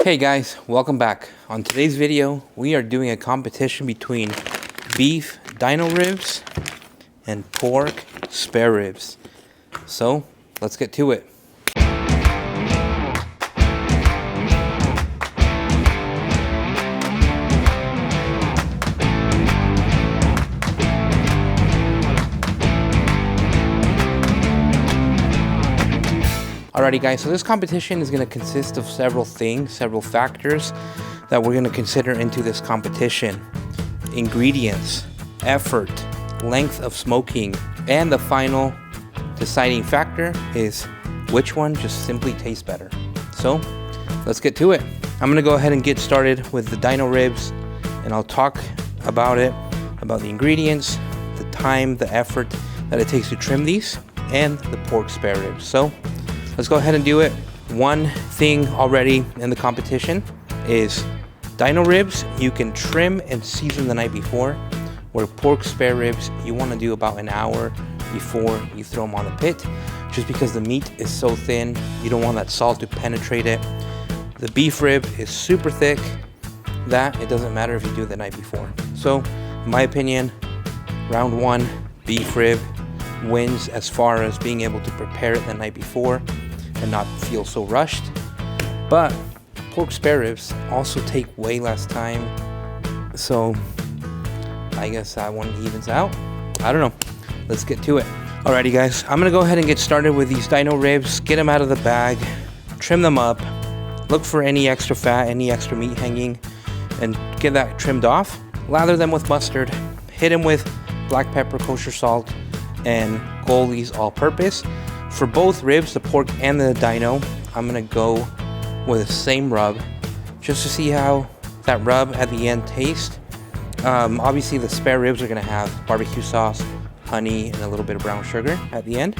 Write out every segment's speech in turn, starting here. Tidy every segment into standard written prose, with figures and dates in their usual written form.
Hey guys, welcome back. On today's video, we are doing a competition between beef dino ribs and pork spare ribs. So, let's get to it. Alrighty guys, so this competition is going to consist of several things, several factors that we're going to consider into this competition. Ingredients, effort, length of smoking, and the final deciding factor is which one just simply tastes better. So let's get to it. I'm going to go ahead and get started with the dino ribs, and I'll talk about it, about the ingredients, the time, the effort that it takes to trim these, and the pork spare ribs. So let's go ahead and do it. One thing already in the competition is dino ribs, you can trim and season the night before, where pork spare ribs, you want to do about an hour before you throw them on the pit, just because the meat is so thin, you don't want that salt to penetrate it. The beef rib is super thick, that it doesn't matter if you do it the night before. So, in my opinion, round one, beef rib wins as far as being able to prepare it the night before and not feel so rushed. But pork spare ribs also take way less time, so I guess that one evens out. I don't know. Let's get to it. Alrighty guys, I'm gonna go ahead and get started with these dino ribs. Get them out of the bag, trim them up, look for any extra fat, any extra meat hanging, and get that trimmed off. Lather them with mustard, hit them with black pepper, kosher salt, and Goldie's all-purpose. For both ribs, the pork and the dino, I'm gonna go with the same rub just to see how that rub at the end tastes. Obviously the spare ribs are gonna have barbecue sauce, honey, and a little bit of brown sugar at the end,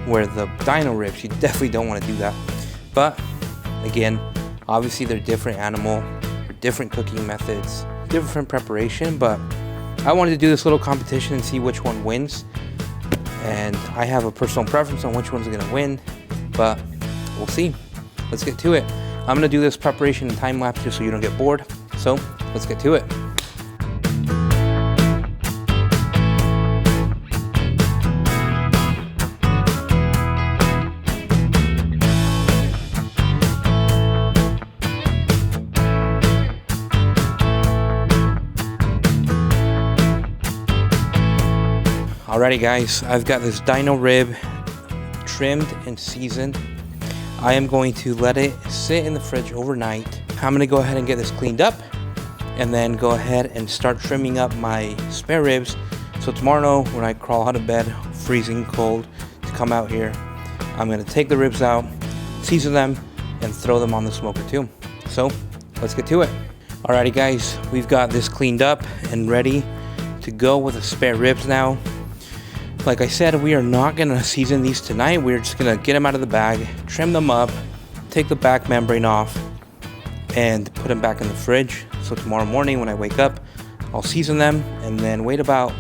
where the dino ribs, you definitely don't want to do that. But again, obviously they're different animal, they're different cooking methods, different preparation, but I wanted to do this little competition and see which one wins. And I have a personal preference on which one's going to win, but we'll see. Let's get to it. I'm going to do this preparation in time lapse just so you don't get bored. So let's get to it. Alrighty guys, I've got this dino rib trimmed and seasoned. I am going to let it sit in the fridge overnight. I'm going to go ahead and get this cleaned up and then go ahead and start trimming up my spare ribs. So tomorrow when I crawl out of bed, freezing cold, to come out here, I'm going to take the ribs out, season them, and throw them on the smoker too. So let's get to it. Alrighty guys, we've got this cleaned up and ready to go with the spare ribs now. Like I said, we are not going to season these tonight. We're just going to get them out of the bag, trim them up, take the back membrane off, and put them back in the fridge. So tomorrow morning when I wake up, I'll season them and then wait about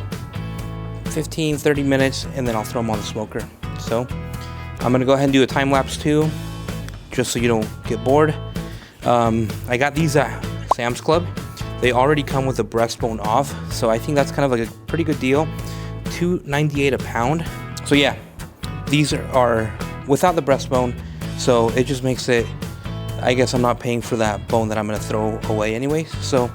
15-30 minutes and then I'll throw them on the smoker. So I'm going to go ahead and do a time lapse too, just so you don't get bored. I got these at Sam's Club. They already come with the breastbone off, so I think that's kind of like a pretty good deal. $2.98 a pound. So yeah, these are without the breastbone, so it just makes it, I guess I'm not paying for that bone that I'm going to throw away anyways. So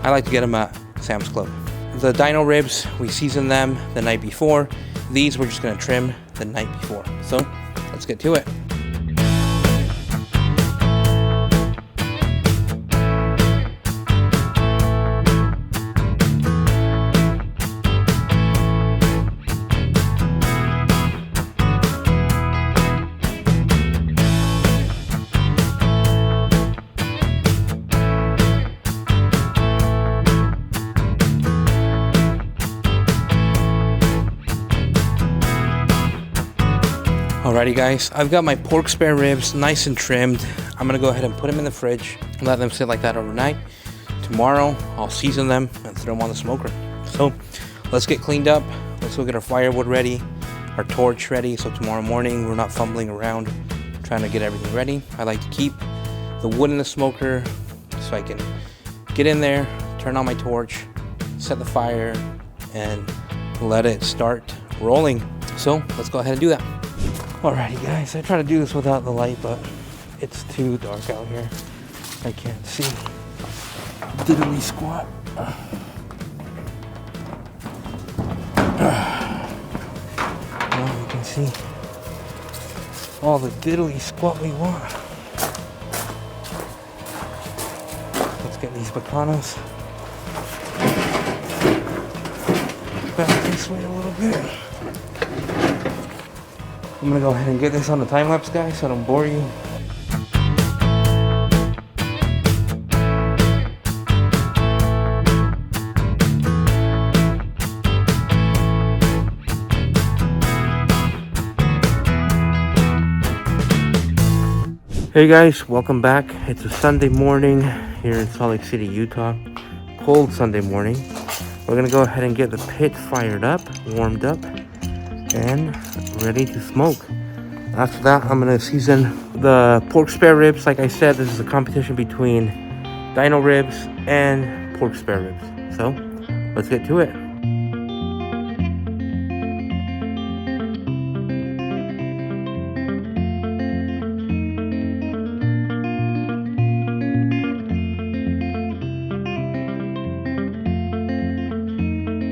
I like to get them at Sam's Club. The dino ribs, we seasoned them the night before. These we're just going to trim the night before. So let's get to it. Alrighty guys, I've got my pork spare ribs nice and trimmed. I'm gonna go ahead and put them in the fridge and let them sit like that overnight. Tomorrow, I'll season them and throw them on the smoker. So, let's get cleaned up. Let's go get our firewood ready, our torch ready, so tomorrow morning we're not fumbling around trying to get everything ready. I like to keep the wood in the smoker so I can get in there, turn on my torch, set the fire, and let it start rolling. So let's go ahead and do that. Alrighty guys, I try to do this without the light, but it's too dark out here. I can't see diddly squat. Now you can see all the diddly squat we want. Let's get these bacanas back this way a little bit. I'm gonna go ahead and get this on the time lapse, guys, so I don't bore you. Hey guys, welcome back. It's a Sunday morning here in Salt Lake City, Utah. Cold Sunday morning. We're gonna go ahead and get the pit fired up, warmed up, and ready to smoke. After that, I'm gonna season the pork spare ribs. Like I said, this is a competition between Dino Ribs and pork spare ribs. So let's get to it.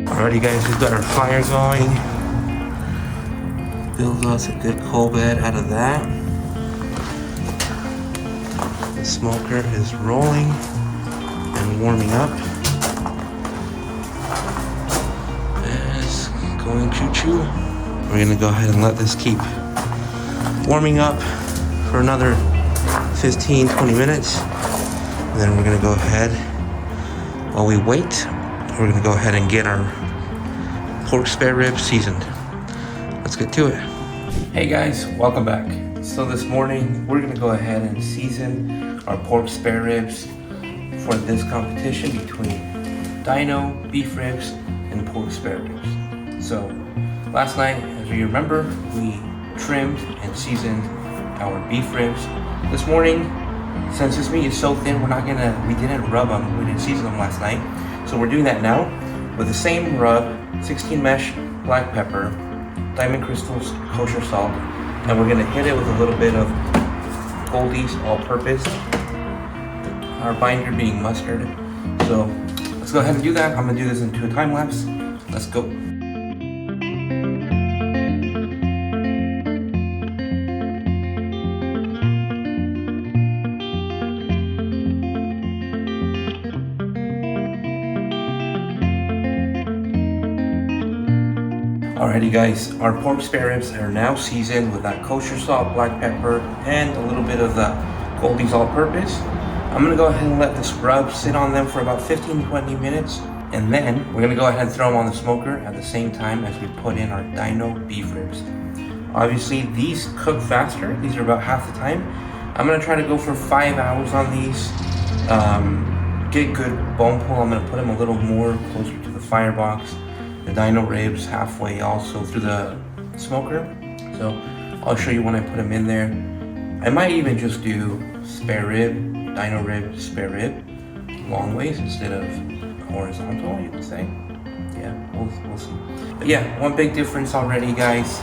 Alrighty guys, we've got our fire going. Build us a good coal bed out of that. The smoker is rolling and warming up. It's going choo-choo. We're gonna go ahead and let this keep warming up for another 15-20 minutes. And then we're gonna go ahead, while we wait, we're gonna go ahead and get our pork spare ribs seasoned. Let's get to it. Hey guys, welcome back. So this morning, we're gonna go ahead and season our pork spare ribs for this competition between Dino beef ribs and pork spare ribs. So last night, as you remember, we trimmed and seasoned our beef ribs. This morning, since this meat is so thin, we didn't rub them, we didn't season them last night. So we're doing that now with the same rub, 16 mesh black pepper, diamond crystals kosher salt, and we're gonna hit it with a little bit of Goldie's all-purpose, our binder being mustard. So let's go ahead and do that. I'm gonna do this into a time lapse. Let's go. Alrighty guys, our pork spare ribs are now seasoned with that kosher salt, black pepper, and a little bit of the Goldie's all-purpose. I'm gonna go ahead and let this rub sit on them for about 15-20 minutes, and then we're gonna go ahead and throw them on the smoker at the same time as we put in our Dino beef ribs. Obviously, these cook faster. These are about half the time. I'm gonna try to go for 5 hours on these. Get good bone pull. I'm gonna put them a little more closer to the firebox. The Dino ribs halfway also through the smoker. So I'll show you when I put them in there. I might even just do spare rib, Dino rib, spare rib, long ways instead of horizontal, you could say. Yeah, we'll see. But yeah, one big difference already, guys,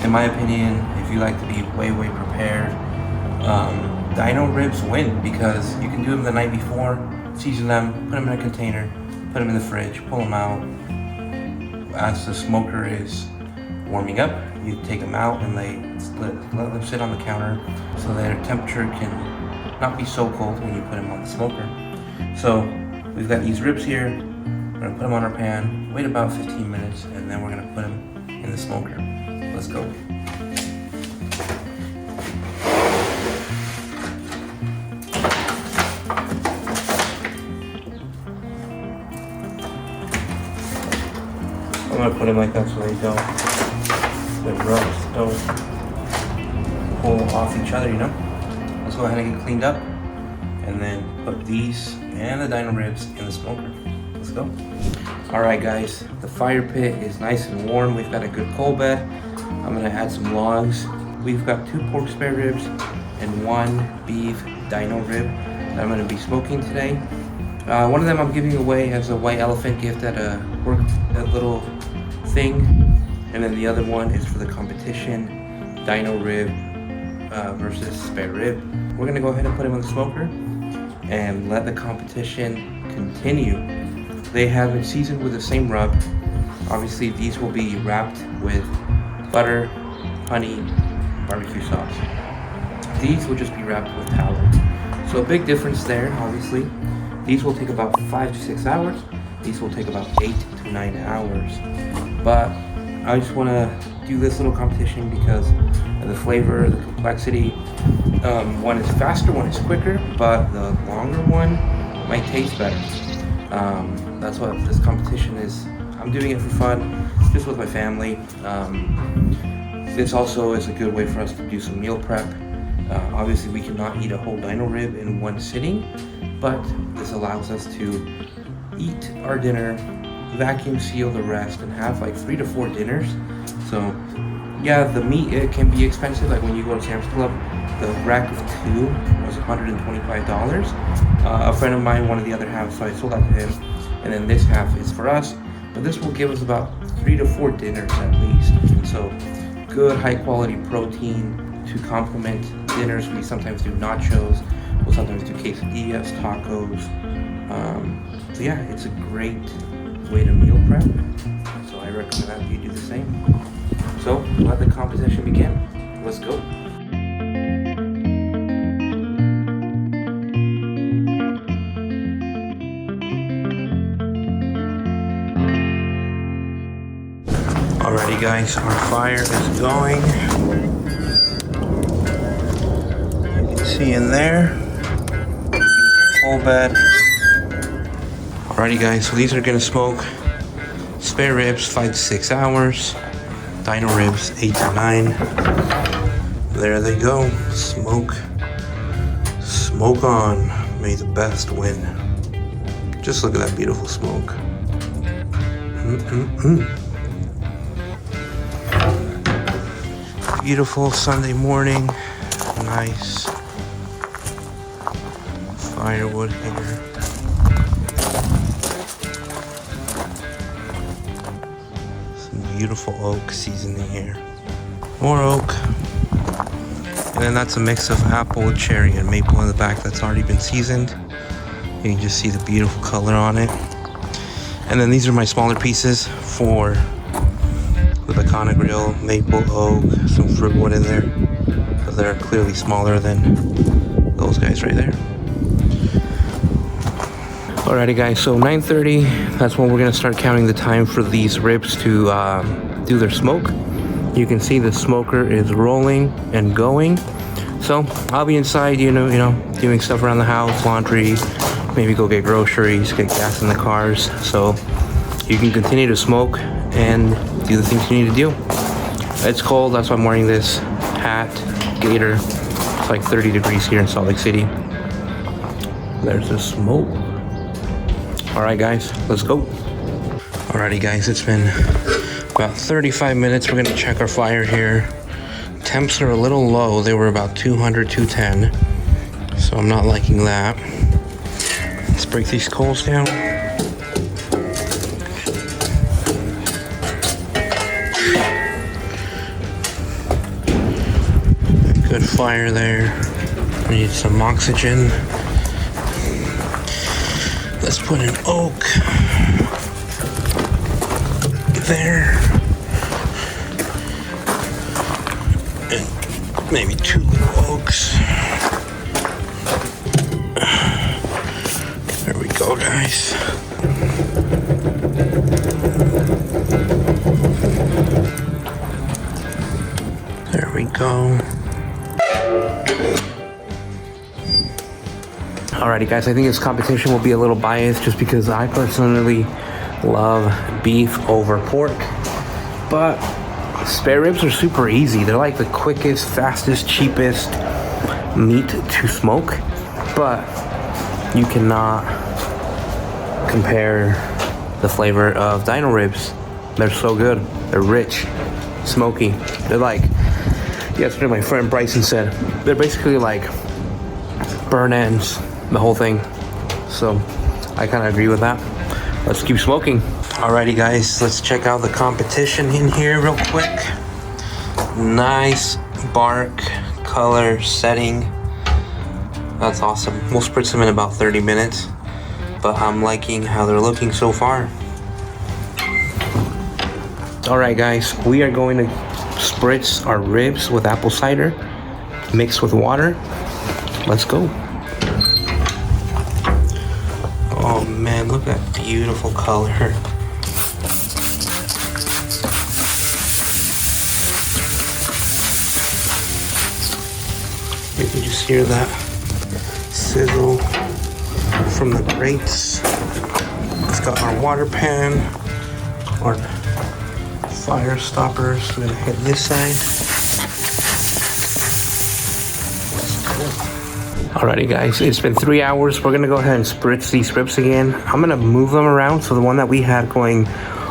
in my opinion, if you like to be way prepared, Dino ribs win because you can do them the night before, season them, put them in a container, put them in the fridge, pull them out. As the smoker is warming up, you take them out and let them sit on the counter so their temperature can not be so cold when you put them on the smoker. So we've got these ribs here. We're gonna put them on our pan, wait about 15 minutes, and then we're gonna put them in the smoker. Let's go. I'm gonna put them like that so the rubs don't pull off each other, you know? Let's go ahead and get cleaned up and then put these and the Dino ribs in the smoker. Let's go. All right guys, the fire pit is nice and warm. We've got a good coal bed. I'm gonna add some logs. We've got 2 pork spare ribs and 1 beef Dino Rib that I'm going to be smoking today. One of them I'm giving away as a white elephant gift at a work, that little thing. And then the other one is for the competition, Dino Rib versus spare rib. We're going to go ahead and put them on the smoker and let the competition continue. They have been seasoned with the same rub. Obviously, these will be wrapped with butter, honey, barbecue sauce. These will just be wrapped with tallow. So a big difference there, obviously. These will take about 5 to 6 hours. These will take about 8 to 9 hours. But I just want to do this little competition because of the flavor, the complexity. One is faster, one is quicker, but the longer one might taste better. That's what this competition is. I'm doing it for fun, just with my family. This also is a good way for us to do some meal prep. Obviously, we cannot eat a whole dino rib in one sitting, but this allows us to eat our dinner, vacuum seal the rest, and have like 3 to 4 dinners. So yeah, the meat, it can be expensive. Like when you go to Sam's Club, the rack of 2 was $125. A friend of mine wanted the other half, so I sold that to him. And then this half is for us. But this will give us about 3 to 4 dinners at least. And so good high quality protein to complement dinners. We sometimes do nachos. We'll sometimes do quesadillas, tacos. So yeah, it's a great way to meal prep. So I recommend that you do the same. So let the competition begin. Let's go. Alrighty guys, our fire is going. You can see in there, whole bed. Alrighty guys, so these are gonna smoke spare ribs 5 to 6 hours, dino ribs 8 to 9. There they go, smoke on, may the best win. Just look at that beautiful smoke. Beautiful Sunday morning, nice firewood here. Some beautiful oak seasoning here. More oak. And then that's a mix of apple, cherry, and maple in the back that's already been seasoned. You can just see the beautiful color on it. And then these are my smaller pieces for the Bacana grill, maple, oak, some fruit wood in there. But they're clearly smaller than those guys right there. Alrighty guys, so 9:30, that's when we're gonna start counting the time for these ribs to do their smoke. You can see the smoker is rolling and going. So I'll be inside, you know, doing stuff around the house, laundry, maybe go get groceries, get gas in the cars. So you can continue to smoke and do the things you need to do. It's cold, that's why I'm wearing this hat, gaiter. It's like 30 degrees here in Salt Lake City. There's the smoke. All right, guys, let's go. Alrighty, guys, it's been about 35 minutes. We're gonna check our fire here. Temps are a little low. They were about 200, 210. So I'm not liking that. Let's break these coals down. Good fire there. We need some oxygen. Let's put an oak there. And maybe 2 little oaks. There we go, guys. There we go. Alrighty guys, I think this competition will be a little biased just because I personally love beef over pork. But spare ribs are super easy. They're like the quickest, fastest, cheapest meat to smoke. But you cannot compare the flavor of dino ribs. They're so good. They're rich, smoky. They're like, yesterday my friend Bryson said, they're basically like burn ends, the whole thing. So I kind of agree with that. Let's keep smoking. Alrighty guys, let's check out the competition in here real quick. Nice bark color setting. That's awesome. We'll spritz them in about 30 minutes, but I'm liking how they're looking so far. Alright guys, we are going to spritz our ribs with apple cider mixed with water. Let's go. Oh man, look at that beautiful color. You can just hear that sizzle from the grates. It's got our water pan, our fire stoppers. We're gonna hit this side. Alrighty guys, it's been 3 hours. We're gonna go ahead and spritz these ribs again. I'm gonna move them around, so the one that we had going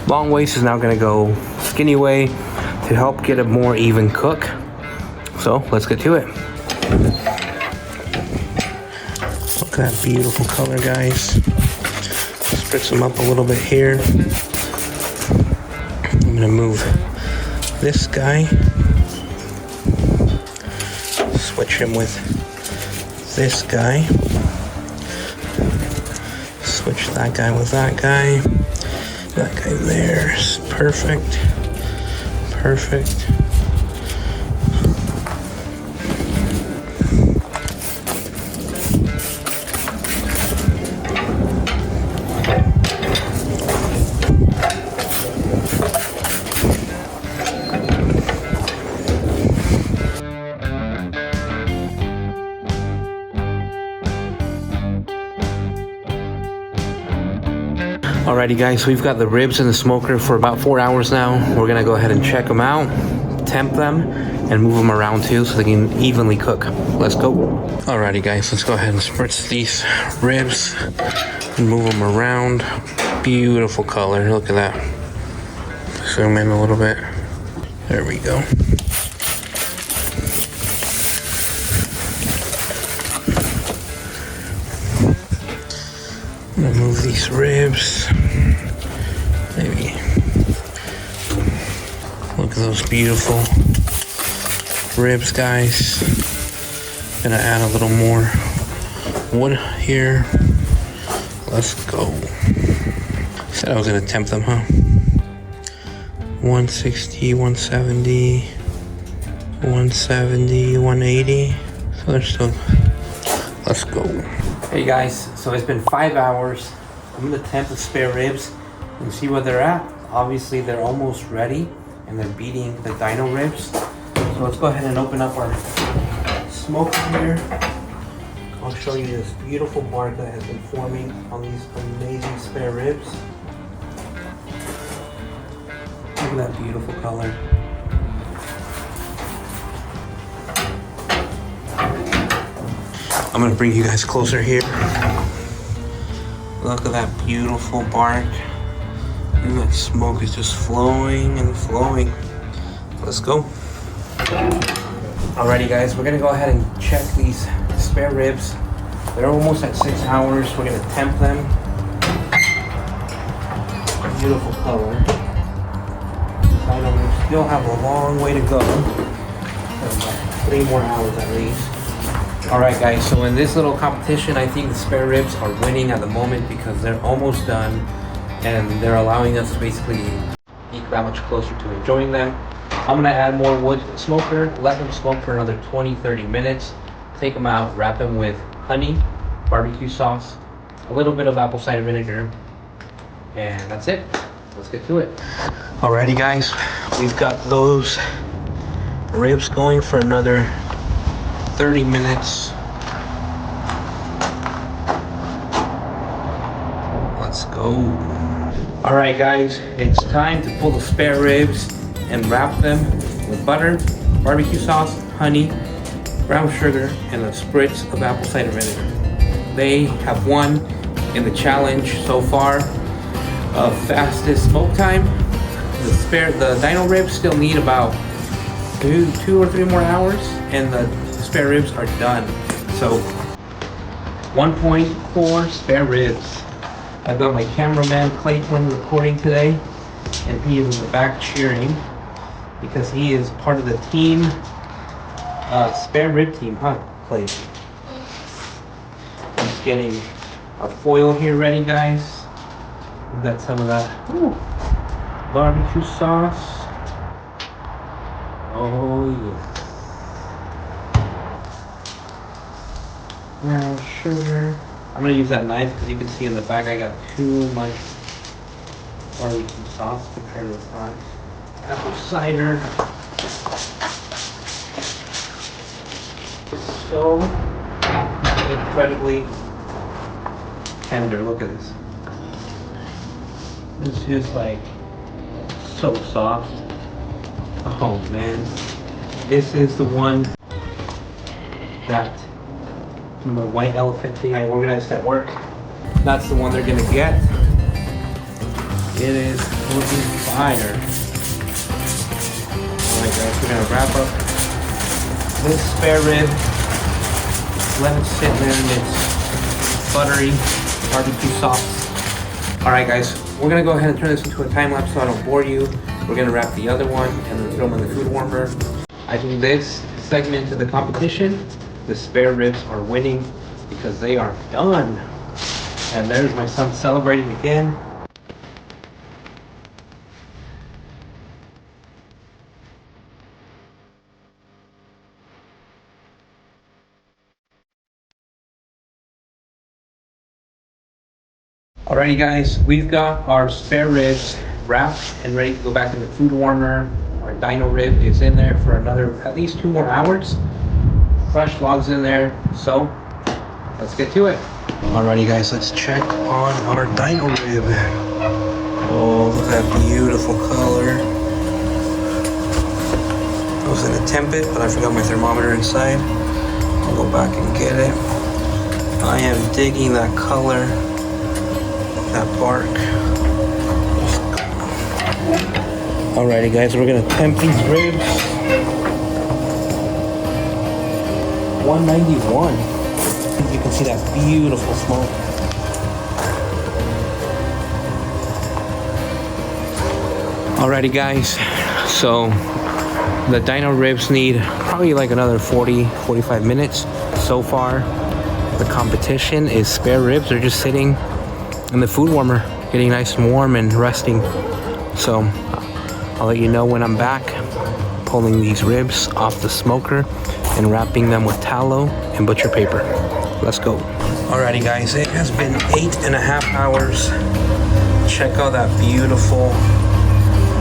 long ways is now gonna go skinny way to help get a more even cook. So let's get to it. Look at that beautiful color, guys. Spritz them up a little bit here. I'm gonna move this guy. Switch him with this guy. Switch that guy with that guy. That guy there is perfect. Perfect. Alrighty guys, we've got the ribs in the smoker for about 4 hours now. We're gonna go ahead and check them out, temp them, and move them around too so they can evenly cook. Let's go. Alrighty guys, let's go ahead and spritz these ribs and move them around. Beautiful color, look at that. Zoom in a little bit. There we go. I'm gonna move these ribs. Maybe. Look at those beautiful ribs, guys. Gonna add a little more wood here. Let's go. Said I was gonna temp them, huh? 160, 170, 170, 180. So they're still. Let's go. Hey guys, so it's been 5 hours. I'm gonna temp the spare ribs and see where they're at. Obviously they're almost ready and they're beating the Dino Ribs. So let's go ahead and open up our smoker here. I'll show you this beautiful bark that has been forming on these amazing spare ribs. Look at that beautiful color. I'm gonna bring you guys closer here. Look at that beautiful bark. And that smoke is just flowing and flowing. Let's go. Alrighty guys, we're gonna go ahead and check these spare ribs. They're almost at 6 hours. We're gonna temp them. Beautiful color. I know we still have a long way to go. About 3 more hours at least. Alright guys, so in this little competition, I think the spare ribs are winning at the moment because they're almost done and they're allowing us to basically be that much closer to enjoying them. I'm gonna add more wood to the smoker, let them smoke for another 20-30 minutes, take them out, wrap them with honey, barbecue sauce, a little bit of apple cider vinegar, and that's it. Let's get to it. Alrighty guys, we've got those ribs going for another 30 minutes. Let's go. Alright guys, it's time to pull the spare ribs and wrap them with butter, barbecue sauce, honey, brown sugar, and a spritz of apple cider vinegar. They have won in the challenge so far of fastest smoke time. The Dino Ribs still need about two or three more hours, and the spare ribs are done. So 1.4 spare ribs. I've got my cameraman Clayton recording today, and he is in the back cheering because he is part of the team, spare rib team, huh, Clayton? He's getting our foil here ready, guys. We've got some of that barbecue sauce. Oh yeah. Now sugar. I'm gonna use that knife because you can see in the back I got too much barbecue sauce compared to the front. Apple cider. So incredibly tender. Look at this. This is like so soft. Oh man. This is the one that from the white elephant thing I organized at work. That's the one they're gonna get. It is looking fire. Alright guys, we're gonna wrap up this spare rib. Let it sit there in its buttery barbecue sauce. Alright guys, we're gonna go ahead and turn this into a time lapse so I don't bore you. We're gonna wrap the other one and then throw them in the food warmer. I think this segment of the competition, the spare ribs are winning because they are done. And there's my son celebrating again. Alrighty guys, we've got our spare ribs wrapped and ready to go back in the food warmer. Our dino rib is in there for another at least 2 more hours. Fresh logs in there, so let's get to it. Alrighty guys, let's check on our dino rib. Oh, look at that beautiful color. I was gonna temp it, but I forgot my thermometer inside. I'll go back and get it. I am digging that color, that bark. Alrighty guys, we're gonna temp these ribs. 191. You can see that beautiful smoke. Alrighty guys, so the dino ribs need probably like another 40-45 minutes. So far the competition is spare ribs. They're just sitting in the food warmer getting nice and warm and resting. So I'll let you know when I'm back pulling these ribs off the smoker and wrapping them with tallow and butcher paper. Let's go. Alrighty guys, it has been 8.5 hours. Check out that beautiful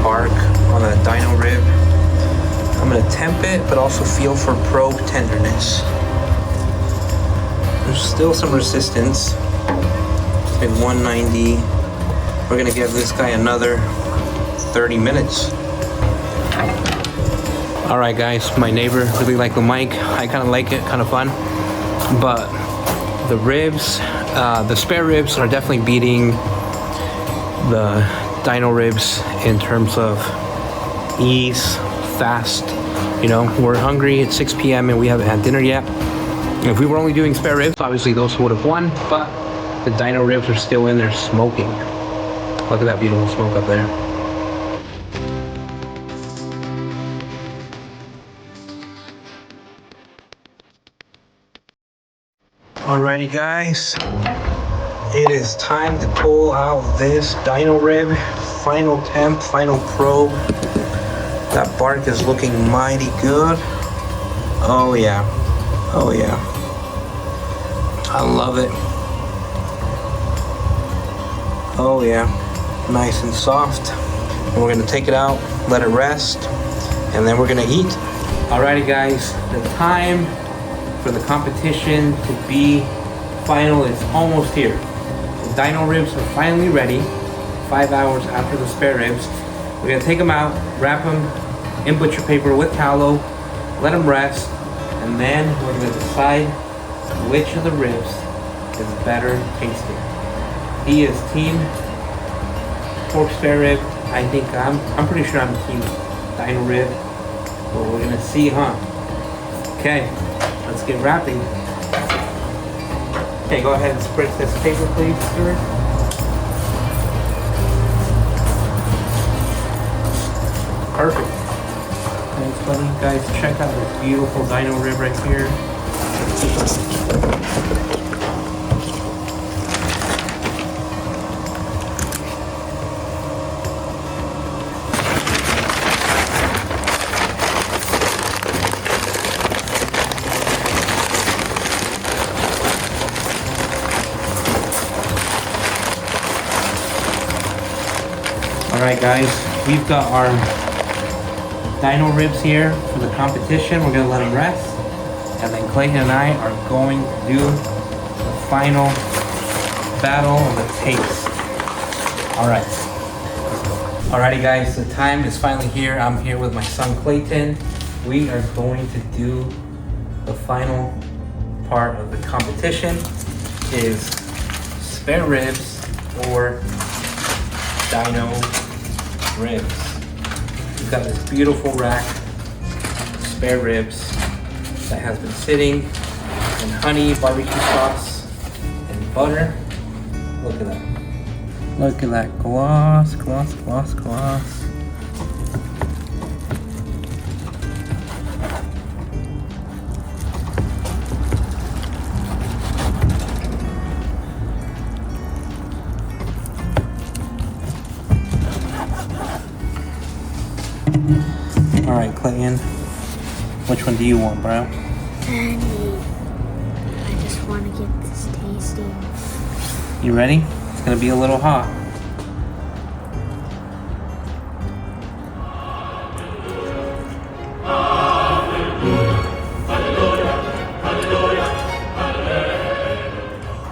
bark on that dino rib. I'm gonna temp it, but also feel for probe tenderness. There's still some resistance. It's been 190. We're gonna give this guy another 30 minutes. All right guys, my neighbor really liked the mic. I kind of like it, kind of fun. But the ribs, the spare ribs are definitely beating the dino ribs in terms of ease, fast. You know, we're hungry at 6 p.m. and we haven't had dinner yet. If we were only doing spare ribs, obviously those would have won, but the dino ribs are still in there smoking. Look at that beautiful smoke up there. Alrighty guys, it is time to pull out this dino rib. Final temp, final probe. That bark is looking mighty good. Oh yeah, oh yeah. I love it. Oh yeah, nice and soft. And we're gonna take it out, let it rest, and then we're gonna eat. Alrighty guys, the time for the competition to be final is almost here. The dino ribs are finally ready, 5 hours after the spare ribs. We're gonna take them out, wrap them in butcher paper with tallow, let them rest, and then we're gonna decide which of the ribs is better tasting. He is team pork spare rib. I think I'm pretty sure I'm team dino rib. But we're gonna see, huh? Okay, let's get wrapping. Okay, go ahead and spritz this paper, please, sir. Perfect. Thanks, buddy. Guys, check out this beautiful dino rib right here. Alright guys, we've got our dino ribs here for the competition. We're gonna let them rest. And then Clayton and I are going to do the final battle of the taste. Alright. Alrighty guys, the time is finally here. I'm here with my son Clayton. We are going to do the final part of the competition. Is spare ribs or dino ribs. We've got this beautiful rack of spare ribs that has been sitting in honey, barbecue sauce, and butter. Look at that. Look at that gloss, gloss, gloss, gloss. Alright, Clayton, which one do you want, bro? I just want to get this tasty. You ready? It's gonna be a little hot.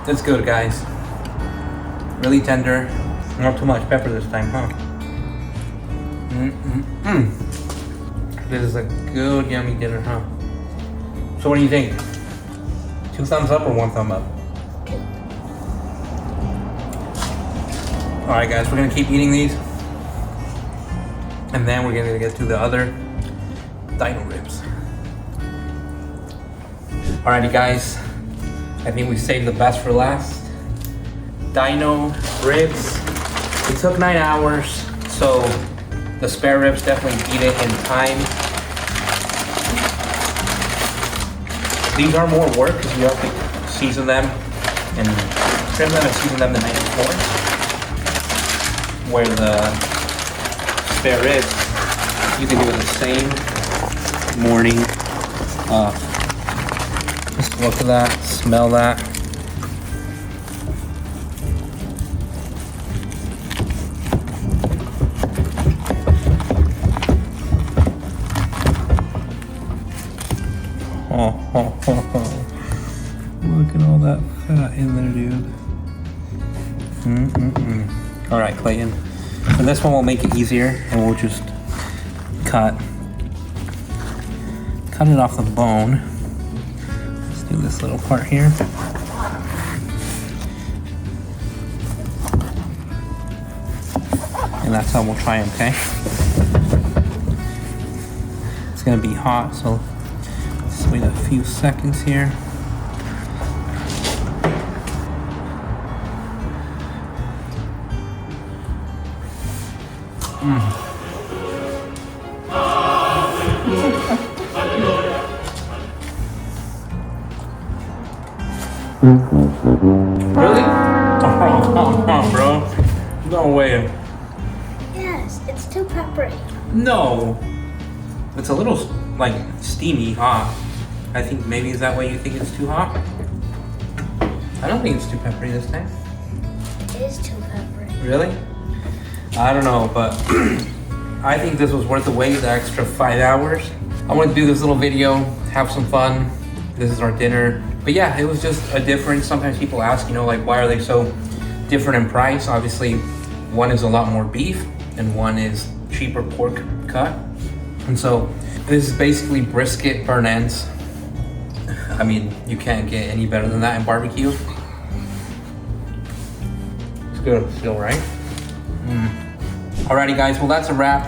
That's good, guys. Really tender. Not too much pepper this time, huh? This is a good, yummy dinner, huh? So what do you think? 2 thumbs up or 1 thumb up? Alright guys, we're gonna keep eating these. And then we're gonna get to the other dino ribs. Alrighty guys, I think we saved the best for last. Dino ribs. It took 9 hours, so the spare ribs definitely beat it in time. These are more work because you have to season them and trim them and season them the night before. Where the spare ribs, you can do it the same morning. Just look at that, smell that. Look at all that fat in there, dude. All right, Clayton. And this one will make it easier, and we'll just cut it off the bone. Let's do this little part here. And that's how we'll try them, okay? It's gonna be hot, so let's wait a few seconds here. Really? Oh, bro. No way. Yes, it's too peppery. No. It's a little, like, steamy hot. I think maybe is that why you think it's too hot? I don't think it's too peppery this time. It is too peppery. Really? I don't know, but I think this was worth the wait, the extra 5 hours. I wanted to do this little video, have some fun. This is our dinner. But yeah, it was just a difference. Sometimes people ask, you know, like, why are they so different in price? Obviously, one is a lot more beef and one is cheaper pork cut. And so this is basically brisket burnt ends. I mean, you can't get any better than that in barbecue. It's good still, right? Alrighty guys, well that's a wrap.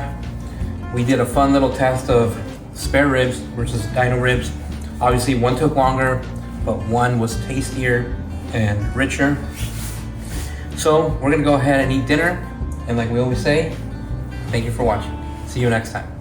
We did a fun little test of spare ribs versus dino ribs. Obviously one took longer, but one was tastier and richer. So we're gonna go ahead and eat dinner. And like we always say, thank you for watching. See you next time.